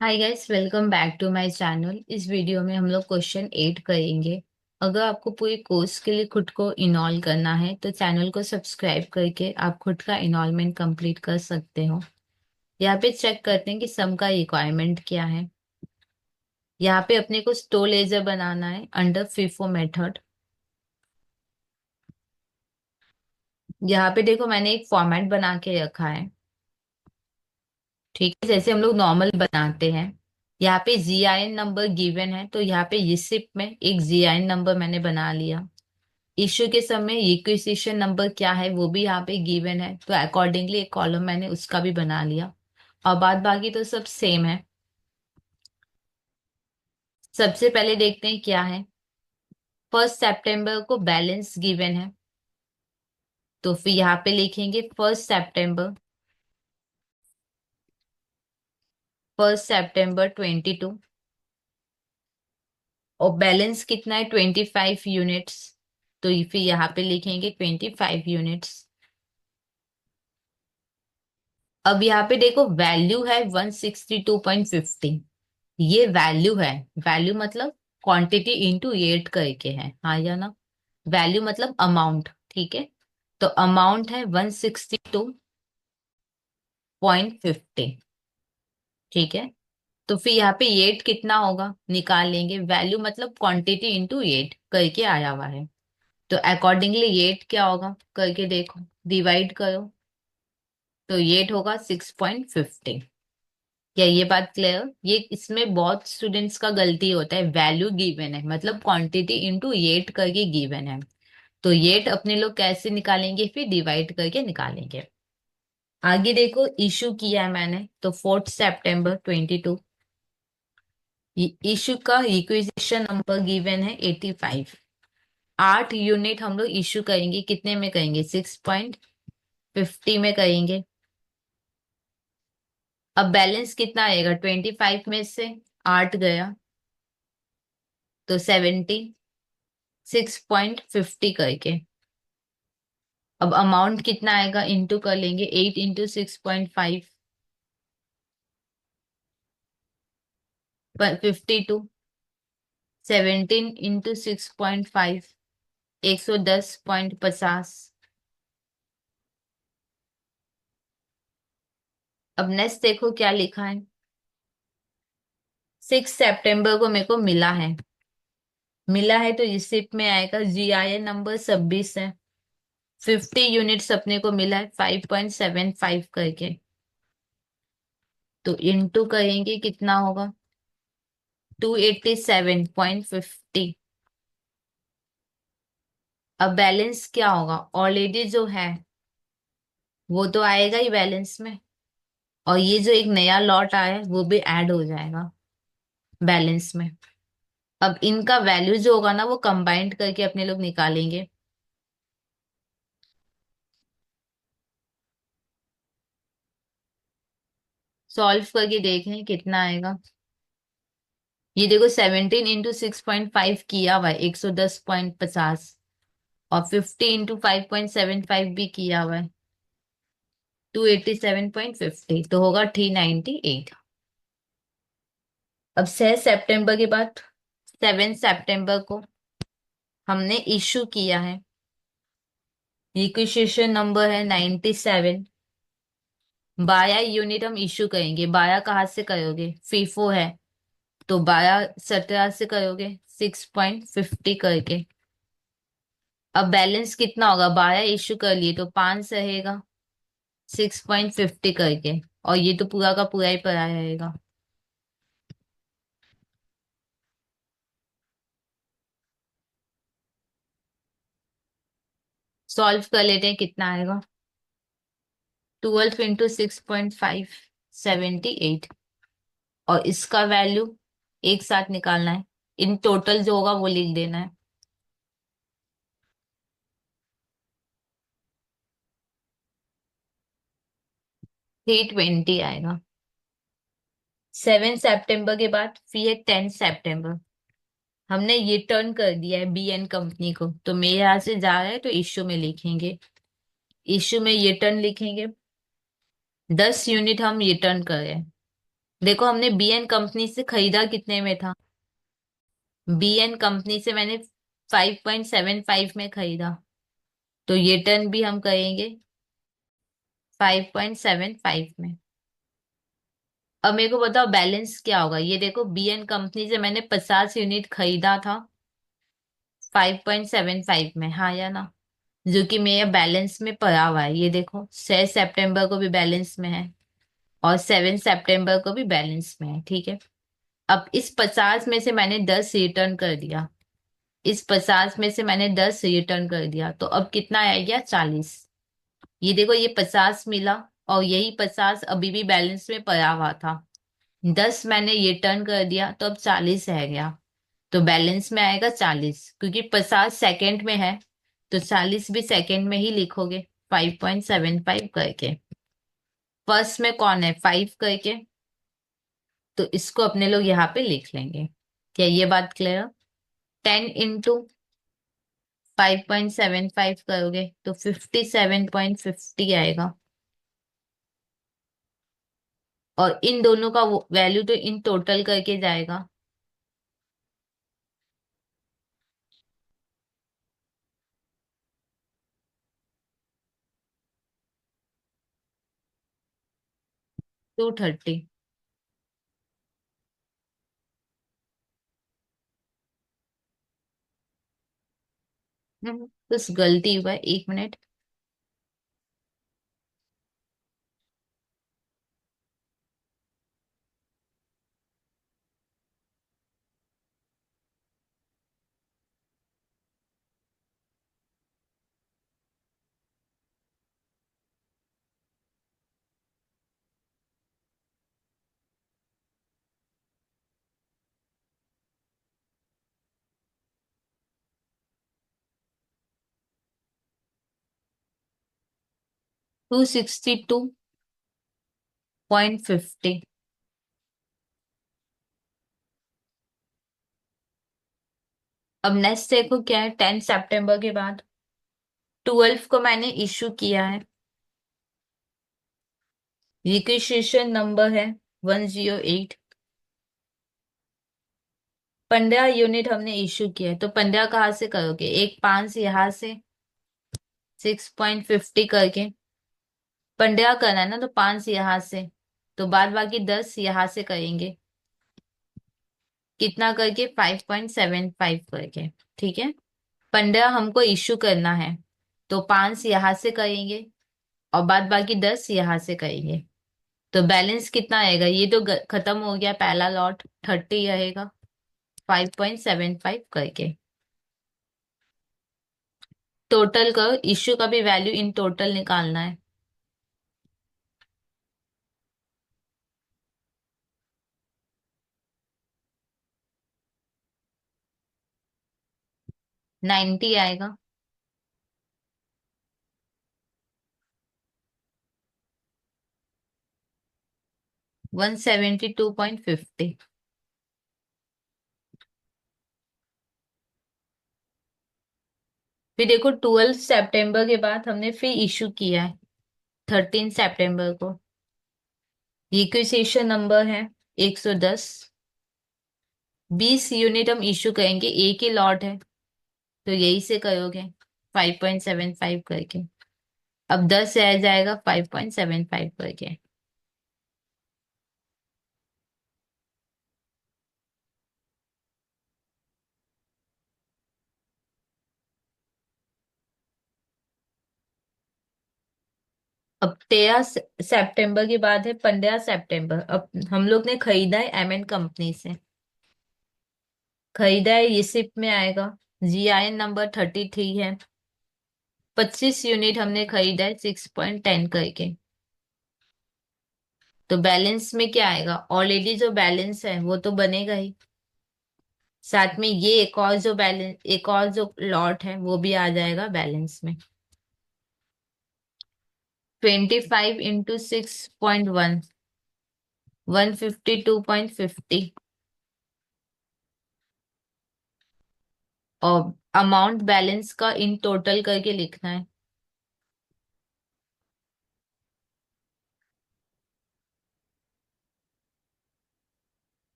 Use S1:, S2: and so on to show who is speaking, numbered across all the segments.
S1: Hi guys, welcome back to my channel. इस video में हम लोग क्वेश्चन 8 करेंगे। अगर आपको पूरे कोर्स के लिए खुद को इनॉल करना है तो चैनल को सब्सक्राइब करके आप खुद का इनॉलमेंट कंप्लीट कर सकते हो। यहाँ पे चेक करते हैं कि सम का रिक्वायरमेंट क्या है। यहाँ पे अपने को स्टो लेजर बनाना है अंडर फीफो मेथड। यहाँ पे देखो, मैंने एक फॉर्मेट बना के रखा है। ठीक है, जैसे हम लोग नॉर्मल बनाते हैं। यहाँ पे जीआईएन नंबर गिवन है, तो यहाँ पे रिसिप्ट में एक जीआईएन नंबर मैंने बना लिया। इश्यू के समय रिक्विजिशन नंबर क्या है वो भी यहाँ पे गिवन है, तो अकॉर्डिंगली एक कॉलम मैंने उसका भी बना लिया। और बाद बाकी तो सब सेम है। सबसे पहले देखते हैं क्या है। 1 सितंबर को बैलेंस गिवन है, तो फिर यहाँ पे लिखेंगे 1 सितंबर। 1 सितंबर 22। और बैलेंस कितना है, 25 यूनिट्स। तो फिर यहाँ पे लिखेंगे 25 यूनिट्स। अब यहाँ पे देखो, वैल्यू है 162.50। ये वैल्यू है। वैल्यू मतलब क्वांटिटी इंटू एट करके है, हाँ या ना। वैल्यू मतलब अमाउंट, ठीक है। तो अमाउंट है 162.50। ठीक है। तो फिर यहाँ पे एट कितना होगा निकाल लेंगे। वैल्यू मतलब क्वांटिटी इंटू एट करके आया हुआ है। तो अकॉर्डिंगली एट क्या होगा करके देखो, डिवाइड करो। तो एट होगा 6.50। क्या ये बात क्लियर? ये इसमें बहुत स्टूडेंट्स का गलती होता है। वैल्यू गिवन है मतलब क्वांटिटी इंटू एट करके गिवन है। तो एट अपने लोग कैसे निकालेंगे, फिर डिवाइड करके निकालेंगे। आगे देखो, इशू किया है मैंने तो 4 सितंबर 22। इशू का रिक्विजिशन नंबर गिवन है 85। 8 यूनिट हम लोग इशू करेंगे, कितने में करेंगे, 6.50 में करेंगे। अब बैलेंस कितना आएगा, 25 में से 8 गया तो 70। 6.50 करके। अब अमाउंट कितना आएगा, इंटू कर लेंगे, 8 इंटू 6.5। 52। 17 इंटू 6.5। 110.50। अब नेक्स्ट देखो क्या लिखा है। 6 सितंबर को मेरे को मिला है। मिला है तो रिसिप्ट में आएगा, जीआईएन नंबर 26 है। 50 यूनिट्स अपने को मिला है 5.75 करके। तो इंटू करेंगे कितना होगा, 287.50। अब बैलेंस क्या होगा, ऑलरेडी जो है वो तो आएगा ही बैलेंस में। और ये जो एक नया लॉट आया है वो भी ऐड हो जाएगा बैलेंस में। अब इनका वैल्यू जो होगा ना वो कंबाइंड करके अपने लोग निकालेंगे। सॉल्व करके देखें कितना आएगा। ये देखो, 17 इंटू 6.5 किया हुआ है 110.50। और 50 इंटू 5.75 भी किया हुआ है 287.50। तो होगा 398। अब 6 सितंबर के बाद 7 सितंबर को हमने इशू किया है। रिक्विजिशन नंबर है 97। 12 यूनिट हम इशू करेंगे। 12 कहाँ से करोगे, फीफो है। तो 12 17 से करोगे 6.50 करके। अब बैलेंस कितना होगा, 12 इशू कर लिए तो 5 रहेगा 6.50 करके। और ये तो पूरा का पूरा ही पड़ा रहेगा। सॉल्व कर लेते हैं कितना आएगा। 12 इंटू 6.5, 78। और इसका वैल्यू एक साथ निकालना है। इन टोटल जो होगा वो लिख देना है। 320 आएगा। 7 सितंबर के बाद फिर है 10 सितंबर। हमने ये टर्न कर दिया है बी एन कंपनी को, तो मेरे यहाँ से जा रहा है तो इश्यू में लिखेंगे। इश्यू में ये टर्न लिखेंगे। 10 यूनिट हम रिटर्न करें। देखो हमने बीएन कंपनी से खरीदा कितने में था? बीएन कंपनी से मैंने 5.75 में खरीदा, तो ये टर्न भी हम करेंगे 5.75 में। अब मेरे को बताओ बैलेंस क्या होगा। ये देखो बीएन कंपनी से मैंने 50 यूनिट खरीदा था 5.75 में, हाँ या ना? जो कि मेरे बैलेंस में पड़ा हुआ है, ये देखो 6 सितंबर को भी बैलेंस में है और 7 सितंबर को भी बैलेंस में है, ठीक है। अब इस 50 में से मैंने 10 रिटर्न कर दिया, इस 50 में से मैंने 10 रिटर्न कर दिया, तो अब कितना आ गया? 40। ये देखो ये 50 मिला और यही 50 अभी भी बैलेंस में पड़ा हुआ था। 10 मैंने ये टर्न कर दिया तो अब 40 रह गया, तो बैलेंस में आएगा 40, क्योंकि 50 सेकंड में है तो 40 भी सेकंड में ही लिखोगे 5.75 करके। फर्स्ट में कौन है? 5 करके, तो इसको अपने लोग यहाँ पे लिख लेंगे। क्या ये बात क्लियर? 10 × 5.75 करोगे तो 57.50 आएगा, और इन दोनों का वैल्यू तो इन टोटल करके जाएगा। 230। बस गलती हुआ है, 1 मिनट। 262.50। अब नेक्स्ट देखो क्या है, 10 सितंबर के बाद 12 को मैंने इशू किया है, रिक्विजिशन नंबर है 108। 15 यूनिट हमने इशू किया है, तो 15 कहाँ से करोगे? एक 5 यहाँ से, 6.50 करके 15 करना है ना, तो 5 यहाँ से, तो बाद बाकी 10 यहाँ से करेंगे, कितना करके? 5.75 करके, ठीक है। 15 हमको इशू करना है, तो 5 यहाँ से करेंगे और बाद बाकी 10 यहाँ से करेंगे, तो बैलेंस कितना आएगा? ये तो खत्म हो गया पहला लॉट, 30 रहेगा 5.75 करके। टोटल का इश्यू का भी वैल्यू इन टोटल निकालना है। 90 आएगा। 172.50। फिर देखो 12 सितंबर के बाद हमने फिर इशू किया है 13 सितंबर को, रिक्विजिशन नंबर है 110। 20 यूनिट हम इशू करेंगे, एक ही लॉट है तो यही से करोगे 5.75 करके। अब 10 रह जाएगा 5.75 करके। अब 13 सितंबर के बाद है 15 सितंबर। अब हम लोग ने खरीदा है एमएन कंपनी से, खरीदा है, रिसिप्ट में आएगा, जीआईएन नंबर 33 है। 25 यूनिट हमने खरीदा है 6.10 करके, तो बैलेंस में क्या आएगा? ऑलरेडी जो बैलेंस है वो तो बनेगा ही, साथ में ये एक और जो बैलेंस, एक और जो लॉट है वो भी आ जाएगा बैलेंस में। 25 × 6.1, 152.50। और अमाउंट बैलेंस का इन टोटल करके लिखना है।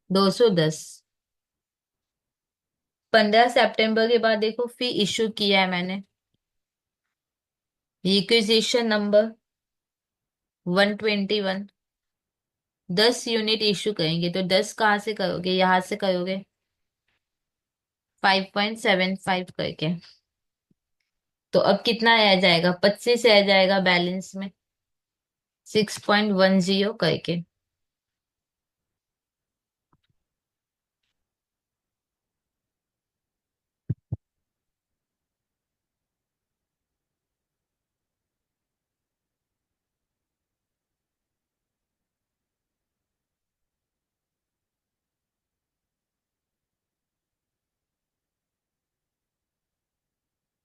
S1: 210। 15 सितंबर के बाद देखो फी इशू किया है मैंने। Requisition number 121। 10 यूनिट इशू करेंगे तो 10 कहाँ से करोगे, यहां से करोगे 5.75 करके। तो अब कितना रह जाएगा, 25 रह जाएगा बैलेंस में, 6.10 करके।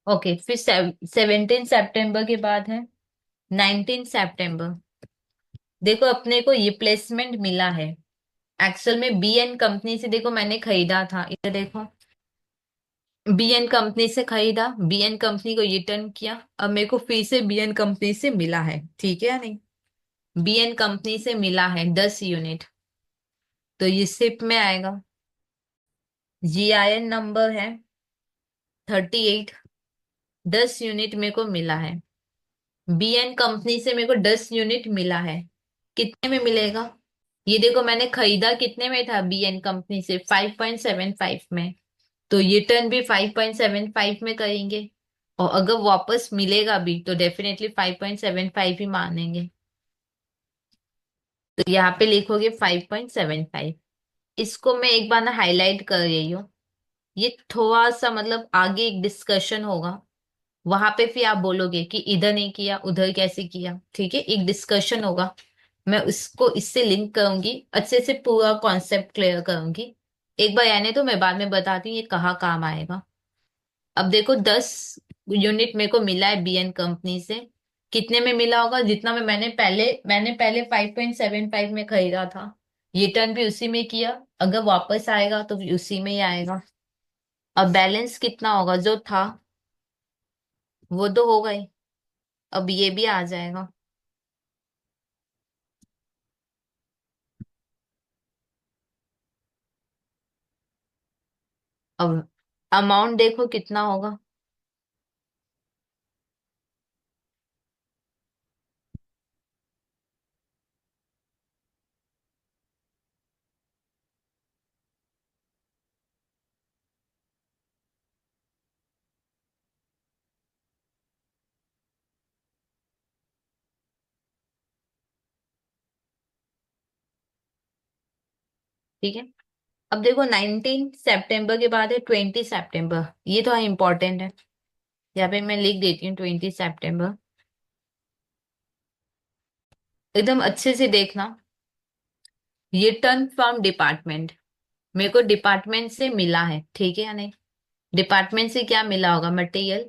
S1: ओके, फिर 17 सितंबर के बाद है 19 सितंबर। देखो अपने को ये प्लेसमेंट मिला है। एक्चुअल में बी एन कंपनी से देखो मैंने खरीदा था, इधर देखो, बी एन कंपनी से खरीदा, बी एन कंपनी को रिटर्न किया, अब मेरे को फिर से बी एन कंपनी से मिला है, ठीक है या नहीं। बी एन कंपनी से मिला है 10 यूनिट, तो ये सिप में आएगा। जी आई एन नंबर है 38। 10 यूनिट मेरे को मिला है, बी एन कंपनी से मेरे को 10 यूनिट मिला है। कितने में मिलेगा, ये देखो मैंने खरीदा कितने में था बी एन कंपनी से, 5.75 में। तो ये टर्न भी 5.75 में करेंगे, और अगर वापस मिलेगा भी तो डेफिनेटली 5.75 ही मानेंगे। तो यहाँ पे लिखोगे 5.75। इसको मैं एक बार ना हाईलाइट कर रही हूँ। ये थोड़ा सा मतलब आगे एक डिस्कशन होगा, वहां पे फिर आप बोलोगे कि इधर नहीं किया उधर कैसे किया, ठीक है, एक डिस्कशन होगा। मैं उसको इससे लिंक करूंगी, अच्छे से पूरा कॉन्सेप्ट क्लियर करूंगी। एक बार यानी तो मैं बाद में बताती हूँ ये कहाँ काम आएगा। अब देखो 10 यूनिट मेरे को मिला है बीएन कंपनी से। कितने में मिला होगा, जितना में मैंने पहले 5.75 में खरीदा था। ये टर्न भी उसी में किया, अगर वापस आएगा तो भी उसी में ही आएगा। अब बैलेंस कितना होगा, जो था वो तो होगा ही, अब ये भी आ जाएगा। अब अमाउंट देखो कितना होगा। ठीक है, अब देखो 19 सितंबर के बाद है 20 सितंबर, ये तो इम्पोर्टेंट है। यहाँ पे मैं लिख देती हूँ 20 सितंबर। एकदम अच्छे से देखना। ये टर्न फ्रॉम डिपार्टमेंट, मेरे को डिपार्टमेंट से मिला है, ठीक है या नहीं। डिपार्टमेंट से क्या मिला होगा, मटेरियल।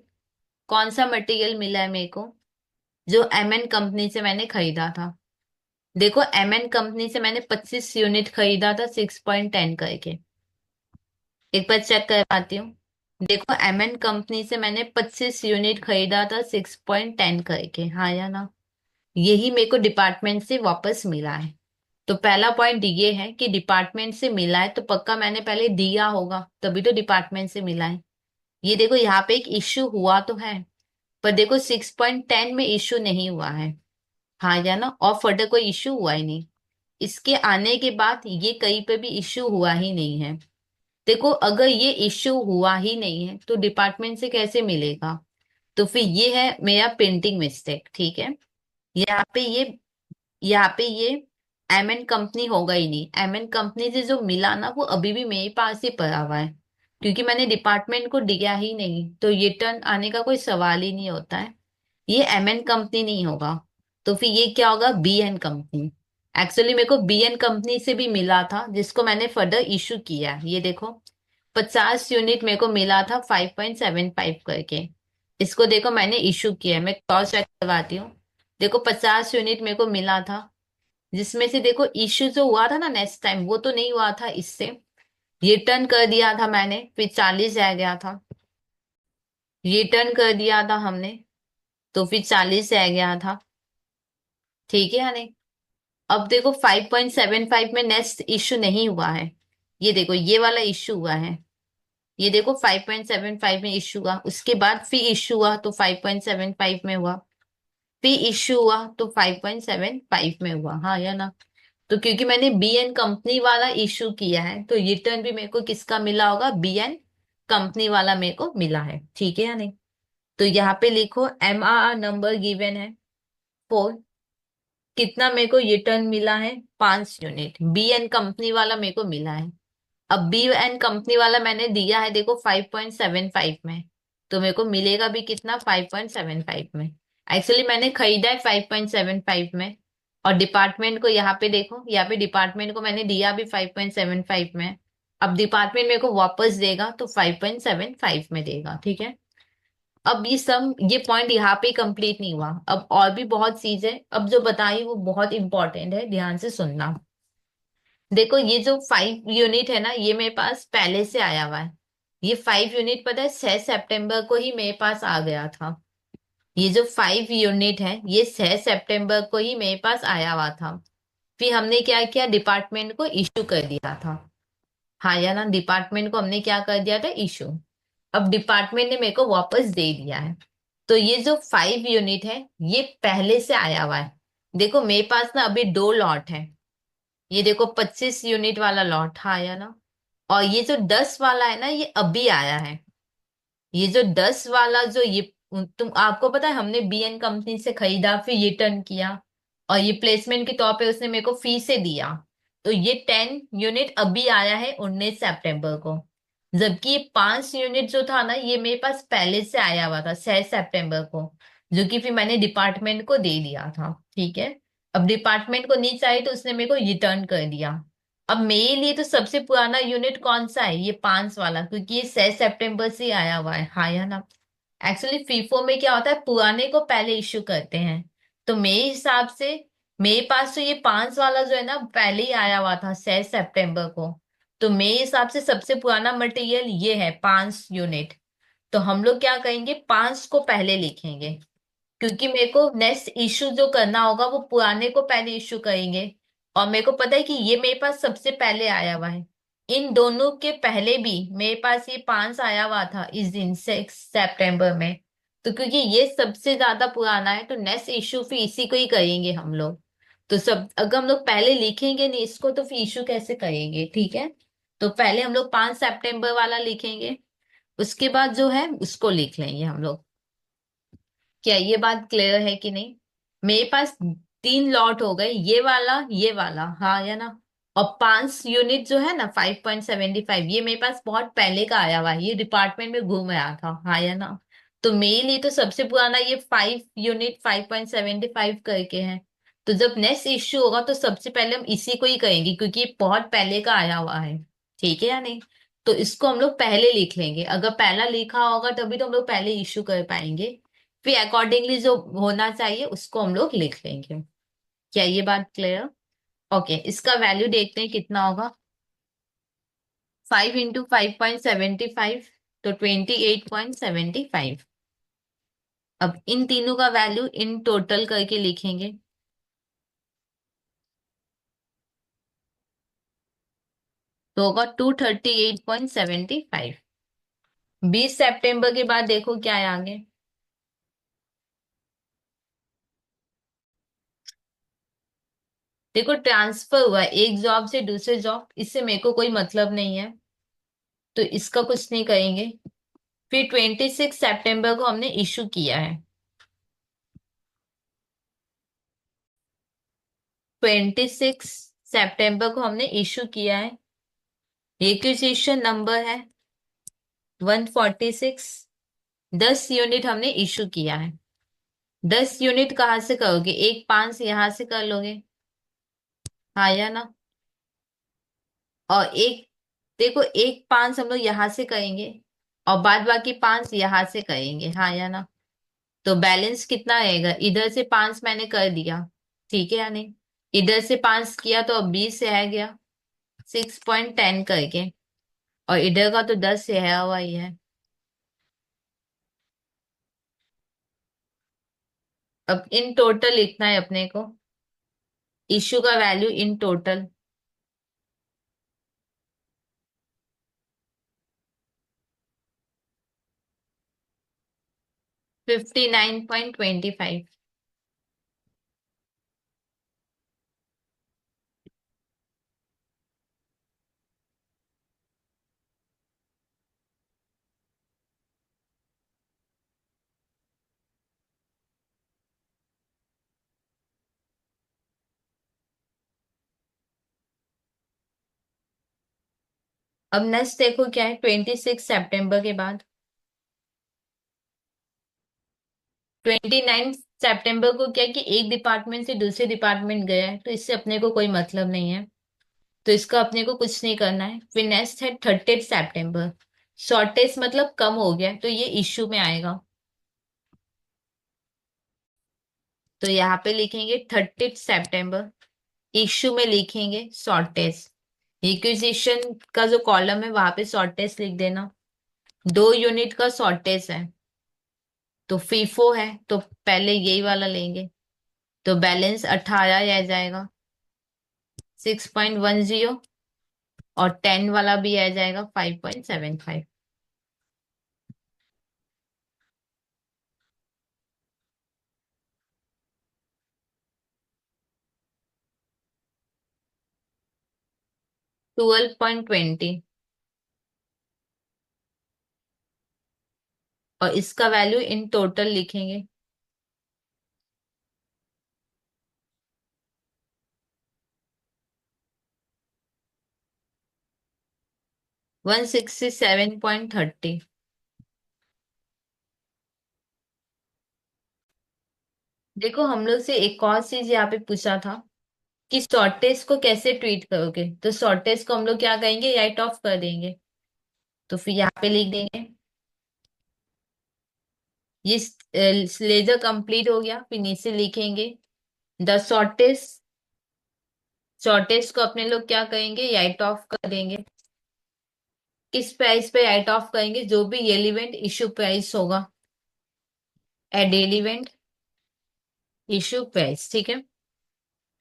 S1: कौन सा मटेरियल मिला है मेरे को, जो एम एन कंपनी से मैंने खरीदा था। देखो एम एन कंपनी से मैंने 25 यूनिट खरीदा था 6.10 करके। एक बार चेक करवाती हूँ। देखो एम एन कंपनी से मैंने 25 यूनिट खरीदा था 6.10 करके, हाँ या ना। यही मेरे को डिपार्टमेंट से वापस मिला है। तो पहला पॉइंट ये है कि डिपार्टमेंट से मिला है तो पक्का मैंने पहले दिया होगा, तभी तो डिपार्टमेंट से मिला है। ये देखो यहाँ पे एक इश्यू हुआ तो है, पर देखो 6.10 में इश्यू नहीं हुआ है, हाँ या ना, और फर्दर कोई इश्यू हुआ ही नहीं। इसके आने के बाद ये कहीं पे भी इश्यू हुआ ही नहीं है। देखो अगर ये इश्यू हुआ ही नहीं है तो डिपार्टमेंट से कैसे मिलेगा। तो फिर ये है मेरा प्रिंटिंग मिस्टेक, ठीक है। यहाँ पे ये यहाँ पे ये एम एन कंपनी होगा ही नहीं, एम एन कंपनी से जो मिला ना वो अभी भी मेरे पास ही पड़ा हुआ है, क्योंकि मैंने डिपार्टमेंट को दिया ही नहीं, तो ये टर्न आने का कोई सवाल ही नहीं होता है। ये एम एन कंपनी नहीं होगा, तो फिर ये क्या होगा, बी एन कंपनी। एक्चुअली मेरे को बी एन कंपनी से भी मिला था, जिसको मैंने फर्दर इशू किया है। ये देखो 50 यूनिट मेरे को मिला था 5.75 करके। इसको देखो मैंने इशू किया है, मैं क्रॉस चेक करवाती हूँ। देखो 50 यूनिट मेरे को मिला था, जिसमें से देखो इश्यू जो हुआ था ना नेक्स्ट टाइम, वो तो नहीं हुआ था इससे। रिटर्न कर दिया था मैंने, फिर 40 रह गया था। रिटर्न कर दिया था हमने, तो फिर 40 रह गया था, ठीक है या नहीं। अब देखो 5.75 में नेक्स्ट इश्यू नहीं हुआ है, ये देखो ये वाला इश्यू हुआ है, ये देखो 5.75 में इश्यू हुआ, उसके बाद फी इश्यू हुआ तो 5.75 में हुआ, फी इश्यू हुआ तो 5.75 में हुआ, हाँ या ना। तो क्योंकि मैंने बी एन कंपनी वाला इश्यू किया है तो रिटर्न भी मेरे को किसका मिला होगा, बी एन कंपनी वाला मेरे को मिला है, ठीक है या नहीं। तो यहाँ पे लिखो एम आर नंबर गिवन है 4, कितना मेरे को रिटर्न मिला है, 5 यूनिट, बी एन कंपनी वाला मेरे को मिला है। अब बी एन कंपनी वाला मैंने दिया है देखो 5.75 में, तो मेरे को मिलेगा भी कितना, 5.75 में। एक्चुअली मैंने खरीदा है 5.75 में, और डिपार्टमेंट को यहाँ पे देखो, यहाँ पे डिपार्टमेंट को मैंने दिया भी 5.75 में। अब डिपार्टमेंट मेरे को वापस देगा तो 5.75 में देगा, ठीक है। अब ये पॉइंट यहाँ पे कंप्लीट नहीं हुआ, अब और भी बहुत चीज है, अब जो बताई वो बहुत इंपॉर्टेंट है, ध्यान से सुनना। देखो ये जो 5 यूनिट है ना, ये मेरे पास पहले से आया हुआ है। ये 5 यूनिट पता है 6 सितंबर को ही मेरे पास आ गया था। ये जो 5 यूनिट है ये 6 सितंबर को ही मेरे पास आया हुआ था। फिर हमने क्या किया, डिपार्टमेंट को इशू कर दिया था, हाँ या ना, डिपार्टमेंट को हमने क्या कर दिया था, इशू। अब डिपार्टमेंट ने मेरे को वापस दे दिया है। तो ये जो 5 यूनिट है ये पहले से आया हुआ है। देखो मेरे पास ना अभी 2 लॉट है, ये देखो 25 यूनिट वाला लॉट, हाँ या ना। और ये जो 10 वाला है ना ये अभी आया है। ये जो 10 वाला जो ये, तुम आपको पता है हमने बी एन कंपनी से खरीदा फिर रिटर्न किया, और ये प्लेसमेंट के तौर पे उसने मेरे को फी से दिया। तो ये 10 यूनिट अभी आया है 19 सितंबर को, जबकि ये 5 यूनिट जो था ना ये मेरे पास पहले से आया हुआ था 6 सितंबर को, जो कि फिर मैंने डिपार्टमेंट को दे दिया था, ठीक है। अब डिपार्टमेंट को नहीं चाहिए तो उसने मेरे को रिटर्न कर दिया। अब मेरे लिए तो सबसे पुराना यूनिट कौन सा है, ये 5 वाला, क्योंकि ये 6 सितंबर से आया हुआ है, हाँ या ना। एक्चुअली फीफो में क्या होता है, पुराने को पहले इश्यू करते हैं। तो मेरे हिसाब से मेरे पास तो ये 5 वाला जो है ना पहले ही आया हुआ था 6 सितंबर को। तो मेरे हिसाब से सबसे पुराना मटेरियल ये है 5 यूनिट। तो हम लोग क्या करेंगे, 5 को पहले लिखेंगे, क्योंकि मेरे को नेक्स्ट इशू जो करना होगा वो पुराने को पहले इशू करेंगे। और मेरे को पता है कि ये मेरे पास सबसे पहले आया हुआ है। इन दोनों के पहले भी मेरे पास ये 5 आया हुआ था इस दिन 6 सितंबर में। तो क्योंकि ये सबसे ज्यादा पुराना है तो नेक्स्ट इशू फिर इसी को ही करेंगे हम लोग। तो सब अगर हम लोग पहले लिखेंगे नहीं इसको तो फिर इशू कैसे करेंगे, ठीक है। तो पहले हम लोग 5 सितंबर वाला लिखेंगे, उसके बाद जो है उसको लिख लेंगे हम लोग। क्या ये बात क्लियर है कि नहीं। मेरे पास 3 लॉट हो गए, ये वाला हाँ या ना। और 5 यूनिट जो है ना 5.75 ये मेरे पास बहुत पहले का आया हुआ है, ये डिपार्टमेंट में घूम रहा था, हाँ या ना। तो मेरे लिए तो सबसे पुराना ये 5 यूनिट 5.75 करके है। तो जब नेक्स्ट इश्यू होगा तो सबसे पहले हम इसी को ही कहेंगे क्योंकि ये बहुत पहले का आया हुआ है, ठीक है या नहीं। तो इसको हम लोग पहले लिख लेंगे, अगर पहला लिखा होगा तभी तो हम लोग पहले इश्यू कर पाएंगे। फिर अकॉर्डिंगली जो होना चाहिए उसको हम लोग लिख लेंगे। क्या ये बात क्लियर। ओके, इसका वैल्यू देखते हैं कितना होगा। 5 × 5.75 तो 28.75। अब इन तीनों का वैल्यू इन टोटल करके लिखेंगे, तो होगा 238.75। 20 सितंबर के बाद देखो क्या है आगे। देखो ट्रांसफर हुआ है एक जॉब से दूसरे जॉब, इससे मेरे को कोई मतलब नहीं है, तो इसका कुछ नहीं करेंगे। फिर 26 सितंबर को हमने इशू किया है, 26 सितंबर को हमने इशू किया है। रिक्विजिशन नंबर है 146। 10 यूनिट हमने इशू किया है। 10 यूनिट कहाँ से करोगे, एक 5 यहाँ से कर लोगे, हाँ या ना। और एक, देखो एक 5 हम लोग यहाँ से करेंगे, और बाद बाकी 5 यहाँ से करेंगे, हाँ या ना। तो बैलेंस कितना रहेगा, इधर से 5 मैंने कर दिया, ठीक है या नहीं। इधर से 5 किया तो अब 20 से है गया 6.10 करके, और इधर का तो 10 से है हुआ ही है। अब इन टोटल लिखना है अपने को, इश्यू का वैल्यू इन टोटल। 59.25। अब नेक्स्ट देखो क्या है 26 सितंबर के बाद। 29 सितंबर को क्या है कि एक डिपार्टमेंट से दूसरे डिपार्टमेंट गया है, तो इससे अपने को कोई मतलब नहीं है, तो इसका अपने को कुछ नहीं करना है। फिर नेक्स्ट है 30 सितंबर। शॉर्टेज मतलब कम हो गया, तो ये इश्यू में आएगा। तो यहाँ पे लिखेंगे 30 सितंबर, इश्यू में लिखेंगे शॉर्टेज। रिक्विजिशन का जो कॉलम है वहां पे शॉर्टेज लिख देना। 2 यूनिट का शॉर्टेज है, तो फीफो है, तो पहले यही वाला लेंगे। तो बैलेंस 18 आ जाएगा, 6.10। और 10 वाला भी आ जाएगा 5.75। 12.20। और इसका वैल्यू इन टोटल लिखेंगे। 167.30। देखो हम लोग से एक और चीज यहाँ पे पूछा था कि शॉर्टेज को कैसे ट्रीट करोगे, तो शॉर्टेज को हम लोग क्या करेंगे, राइट ऑफ कर देंगे। तो फिर यहाँ पे लिख देंगे ये लेजर कंप्लीट हो गया। फिर नीचे लिखेंगे द शॉर्टेज। शॉर्टेज को अपने लोग क्या करेंगे, राइट ऑफ कर देंगे। किस प्राइस पे राइट ऑफ करेंगे, जो भी एलिवेंट इशू प्राइस होगा, एट एलिवेंट इशू प्राइस, ठीक है।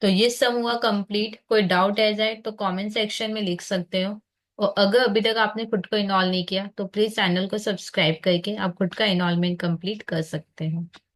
S1: तो ये सब हुआ कंप्लीट। कोई डाउट आ जाए तो कमेंट सेक्शन में लिख सकते हो। और अगर अभी तक आपने खुद को इनॉल नहीं किया तो प्लीज चैनल को सब्सक्राइब करके आप खुद का इनॉलमेंट कंप्लीट कर सकते हो।